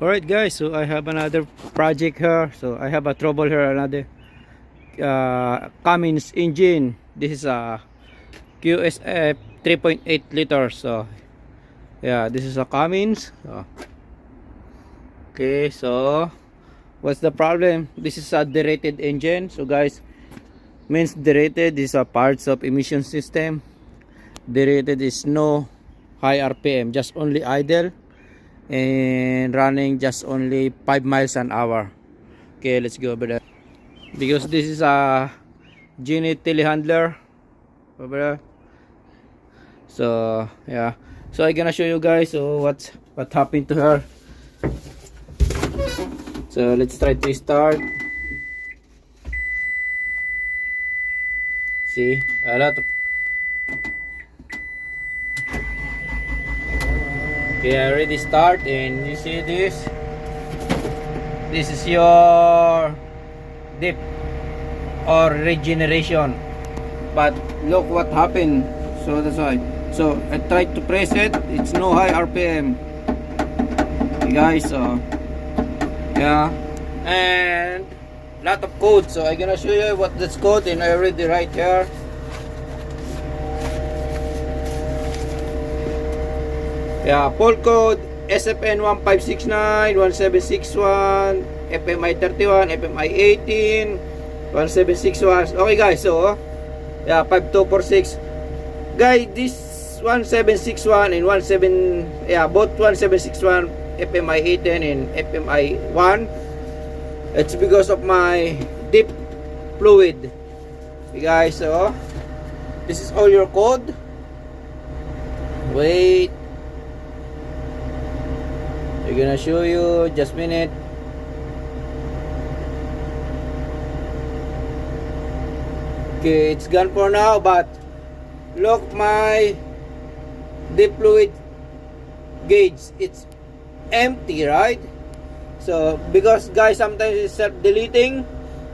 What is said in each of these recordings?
Alright guys, so I have another project here. So I have a trouble here, another Cummins engine. This is a QSF 3.8 liters. So yeah, this is a Cummins. Okay, so what's the problem? This is a derated engine. So guys, means derated is a parts of emission system. Derated is no high RPM, just only idle and running just only 5 miles an hour. Okay, let's go over there, because this is a Genie telehandler over there. So yeah, so I'm gonna show you guys what happened to her. So let's try to start. See, a lot of okay, I already start, and you see this is your dip or regeneration, but look what happened. So that's why, so I tried to press it, it's no high RPM. Okay guys, so yeah, and lot of code, so I'm gonna show you what this code, and I already write here. Yeah, full code SFN 1569 1761 FMI 31 FMI 18 1761. Okay guys, so yeah, 5246 guys. This 1761 and 17, yeah, both 1761 FMI 18 and FMI 1, it's because of my deep fluid. Okay guys, so this is all your code. Wait, I'm gonna show you, just a minute. Okay, it's gone for now, but look my deep fluid gauge, it's empty, right? So because guys, sometimes it's self-deleting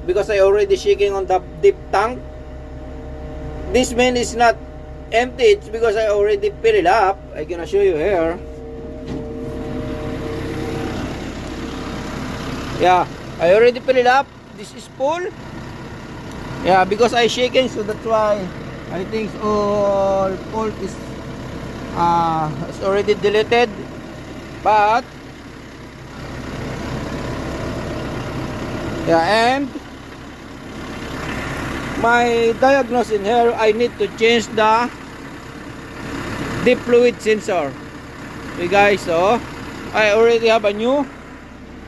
because I already shaking on the deep tank. This mean is not empty, it's because I already fill it up. I'm gonna show you here. Yeah, I already fill it up. This is full. Yeah, because I shaking, so that's why I think all full is it's already deleted. But yeah, and my diagnosis in here, I need to change the deep fluid sensor. Okay guys, so I already have a new.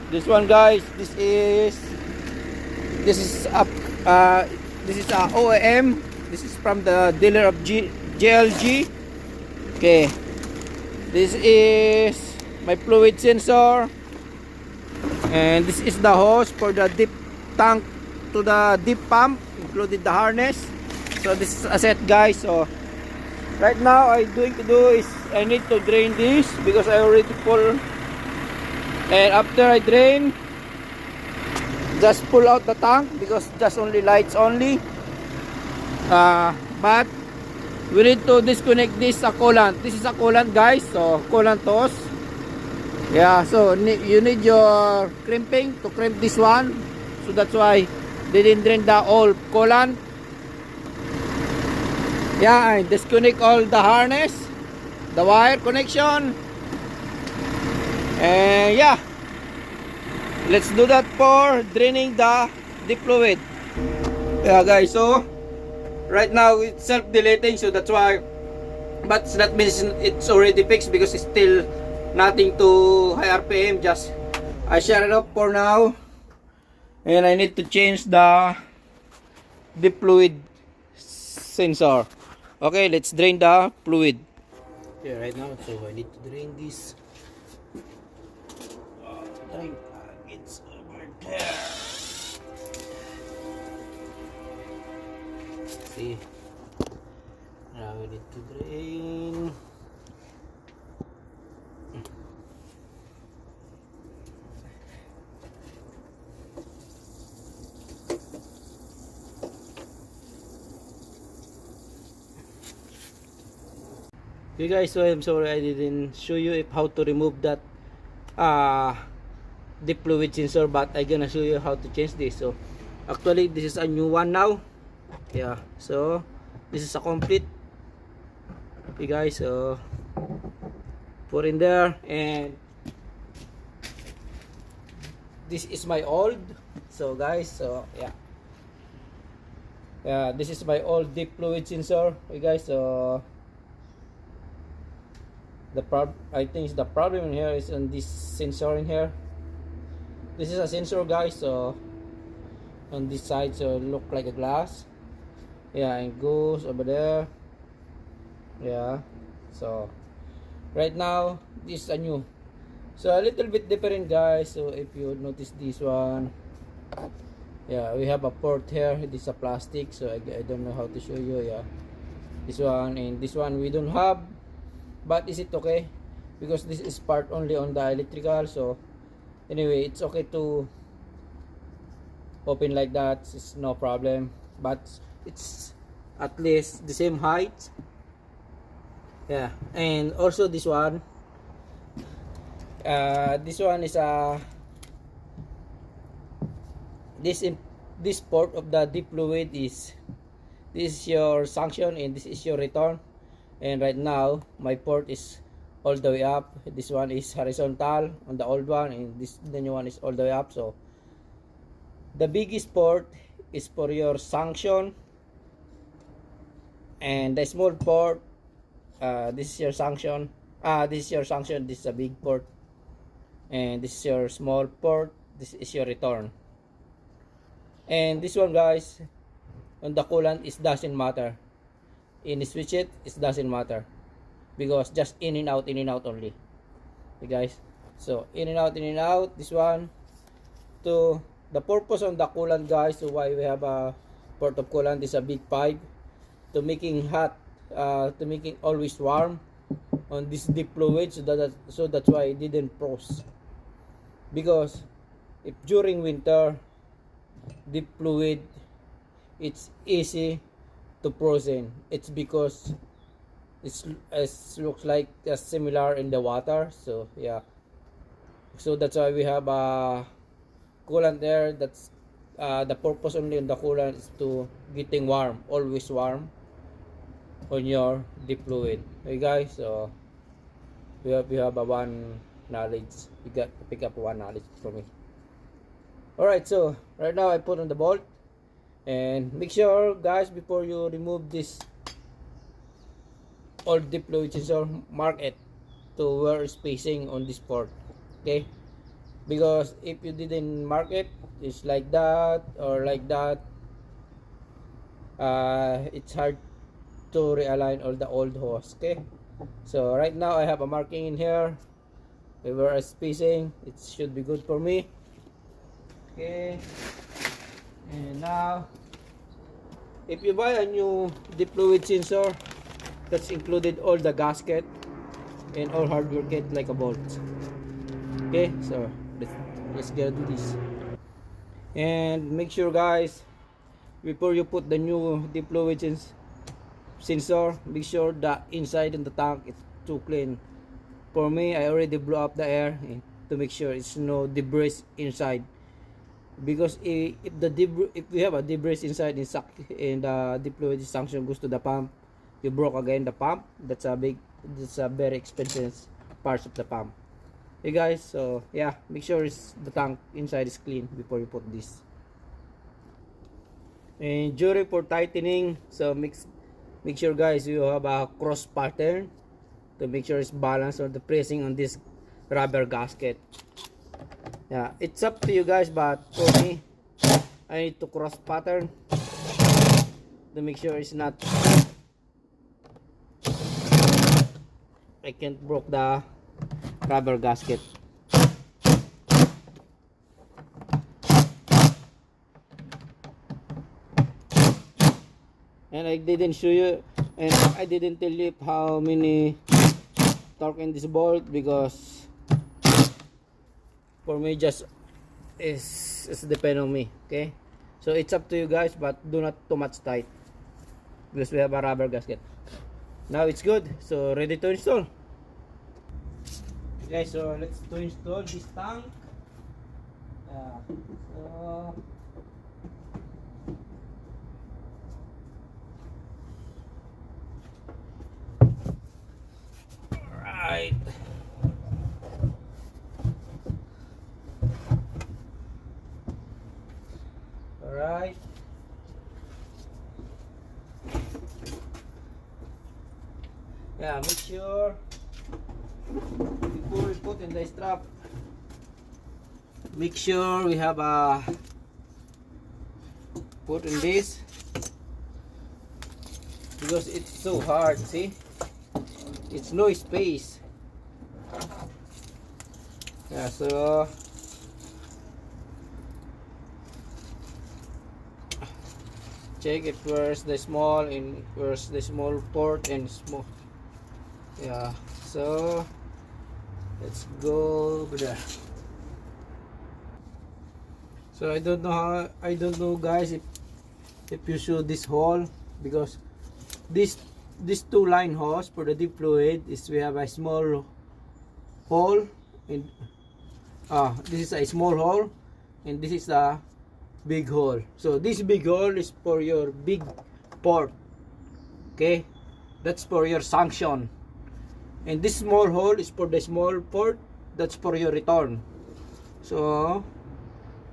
This one guys, this is a OEM. This is from the dealer of JLG. Okay, this is my fluid sensor, and this is the hose for the deep tank to the deep pump, included the harness. So this is a set guys. So right now I need to drain this because I already full. And after I drain, just pull out the tank because just only lights only. But we need to disconnect this coolant. This is a coolant guys, so coolant hose. Yeah, so you need your crimping to crimp this one. So that's why they didn't drain the old coolant. Yeah, and disconnect all the harness, the wire connection. And yeah, let's do that for draining the deep fluid. Yeah guys, so right now it's self-deleting, so that's why, but that means it's already fixed because it's still nothing to high RPM. Just I shut it up for now, and I need to change the deep fluid sensor. Okay, let's drain the fluid. Okay, right now, so I need to drain this. It's over there. See, now we need to drain. Okay guys, so I'm sorry I didn't show you how to remove that deep fluid sensor, but I'm gonna show you how to change this. So actually this is a new one now. Yeah, so this is a complete. Okay guys, so put in there, and this is my old. So guys, so yeah, this is my old deep fluid sensor. Okay guys, so I think the problem in here is on this sensor in here. This is a sensor guys, so on this side, so look like a glass. Yeah, and goes over there. Yeah, so right now this is a new, so a little bit different guys. So if you notice this one, yeah, we have a port here. This is a plastic, so I don't know how to show you. Yeah, this one and this one we don't have, but is it okay because this is part only on the electrical. So anyway, it's okay to open like that, it's no problem, but it's at least the same height. Yeah, and also this one is a this port of the deep fluid is, this is your sanction and this is your return. And right now my port is all the way up. This one is horizontal on the old one, and the new one is all the way up. So the biggest port is for your sanction, and the small port, this is your sanction. This is your sanction. This is a big port, and this is your small port. This is your return. And this one guys, on the coolant, it doesn't matter. In switch it doesn't matter, because just in and out only. Okay guys, so in and out. This one, to the purpose on the coolant guys, so why we have a port of coolant is a big pipe to making hot, to making always warm on this deep fluid. So that's why it didn't froze, because if during winter deep fluid, it's easy to frozen. It's because it looks like similar in the water. So yeah, so that's why we have a coolant there. That's the purpose only on the coolant is to getting warm, always warm on your deep fluid. Okay guys, so we have a one knowledge. You got to pick up one knowledge from me. Alright, so right now I put on the bolt, and make sure guys, before you remove this old deep fluid sensor, mark it to where spacing on this port. Okay, because if you didn't mark it, it's like that or like that, it's hard to realign all the old hose. Okay, so right now I have a marking in here where spacing, it should be good for me. Okay, and now if you buy a new deep fluid sensor, that's included all the gasket and all hardware kit like a bolt. Okay, so let's get to this. And make sure guys, before you put the new deep fluid sensor, make sure the inside in the tank is too clean. For me, I already blew up the air to make sure it's no debris inside, because if we have a debris inside in the deep fluid sanction goes to the pump, you broke again the pump. That's a very expensive parts of the pump. Hey guys, so yeah, make sure the tank inside is clean before you put this. And during for tightening, so make sure guys you have a cross pattern to make sure it's balanced on the pressing on this rubber gasket. Yeah, it's up to you guys, but for me, I need to cross pattern to make sure it's not, I can't broke the rubber gasket. And I didn't show you, and I didn't tell you how many torque in this bolt, because for me just it's depend on me. Okay, so it's up to you guys, but do not too much tight, because we have a rubber gasket. Now it's good, so ready to install. Okay, so let's install this tank. Yeah. So right. All right. Yeah, make sure before we put in the strap, make sure we have a put in this, because it's so hard. See, it's no space. Yeah, so check it where's the small and where's the small port and small. Yeah, so let's go over there. So I don't know guys if you show this hole, because this two line hose for the deep fluid is we have a small hole in this is a small hole and this is a big hole. So this big hole is for your big port, okay, that's for your sanction, and this small hole is for the small port, that's for your return. So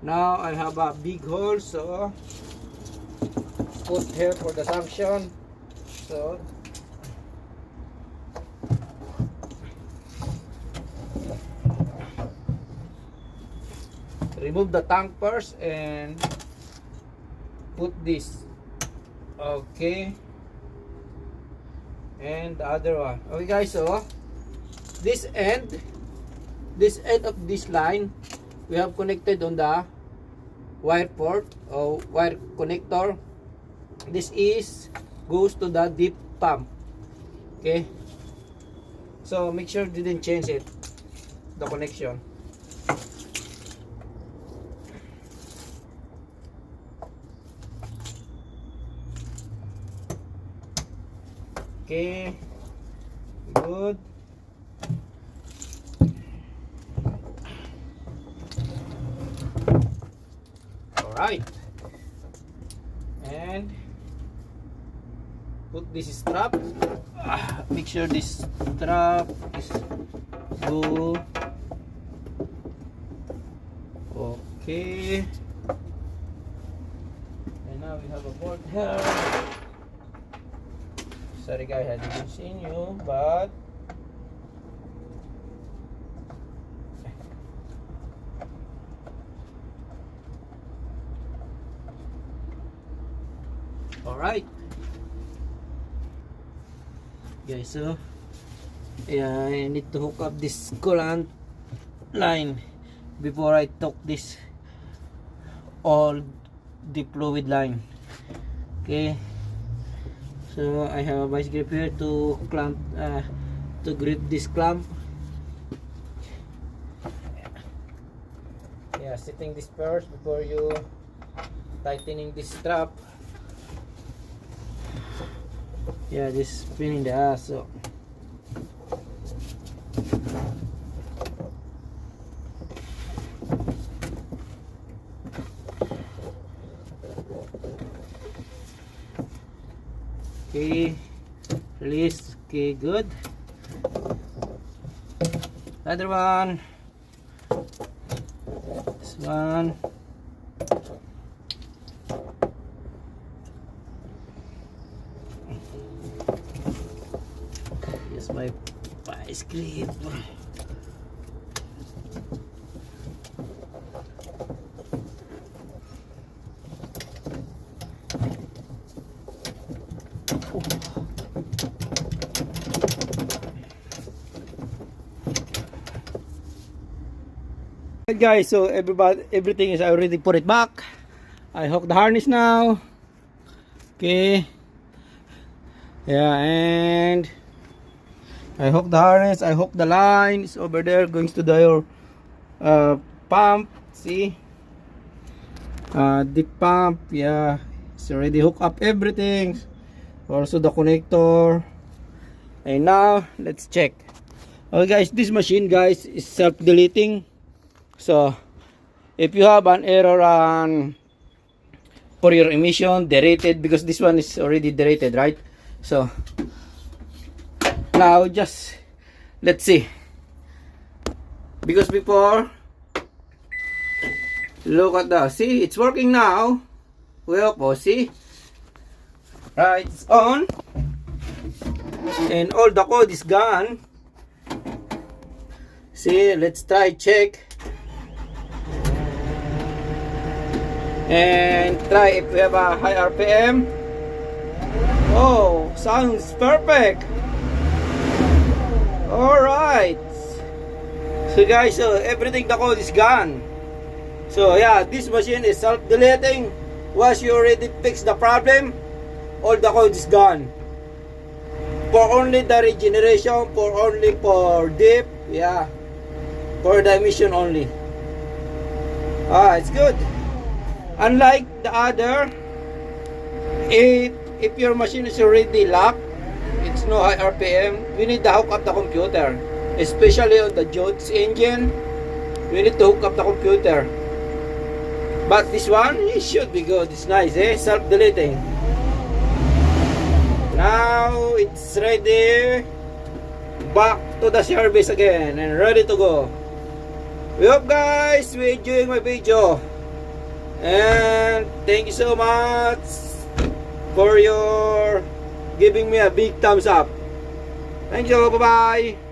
now I have a big hole, so put here for the sanction. So remove the tank first and put this, okay, and the other one. Okay guys, so this end of this line we have connected on the wire port or wire connector. This is goes to the deep pump, okay, so make sure you didn't change it, the connection. Okay, good. All right, and put this strap. Make sure this strap is good. Okay, and now we have a board here. Sorry guys, I didn't see you, but all right guys, so yeah, I need to hook up this coolant line before I took this all the fluid line. Okay, so I have a vice grip here to clamp, to grip this clamp. Yeah, setting this first before you tightening this strap. Yeah, this spinning the ass. So okay, release. Okay, good. Other one. This one. Here's my vice grip. Guys, so everything is already put it back. I hook the harness now. Okay, yeah, and I hook the harness, I hook the line. It's over there going to the pump. See, the pump. Yeah, it's already hooked up everything, also the connector. And now let's check. Okay guys, this machine guys is self-deleting. So if you have an error on for your emission, derated, because this one is already derated, right? So now just let's see, because before, look at the, see, it's working now. Well, see, right, it's on and all the code is gone. See, let's try check and try if we have a high RPM. Oh, sounds perfect. Alright, so guys, so everything, the code is gone. So yeah, this machine is self-deleting. Once you already fix the problem, all the code is gone. For only the regeneration, for dip, yeah, for the emission only. It's good. Unlike the other, if your machine is already locked, it's no high RPM, we need to hook up the computer. Especially on the Jones engine, we need to hook up the computer. But this one, it should be good. It's nice, eh? Self-deleting. Now it's ready. Back to the service again and ready to go. We hope guys you enjoying my video. And thank you so much for your giving me a big thumbs up. Thank you. Bye bye.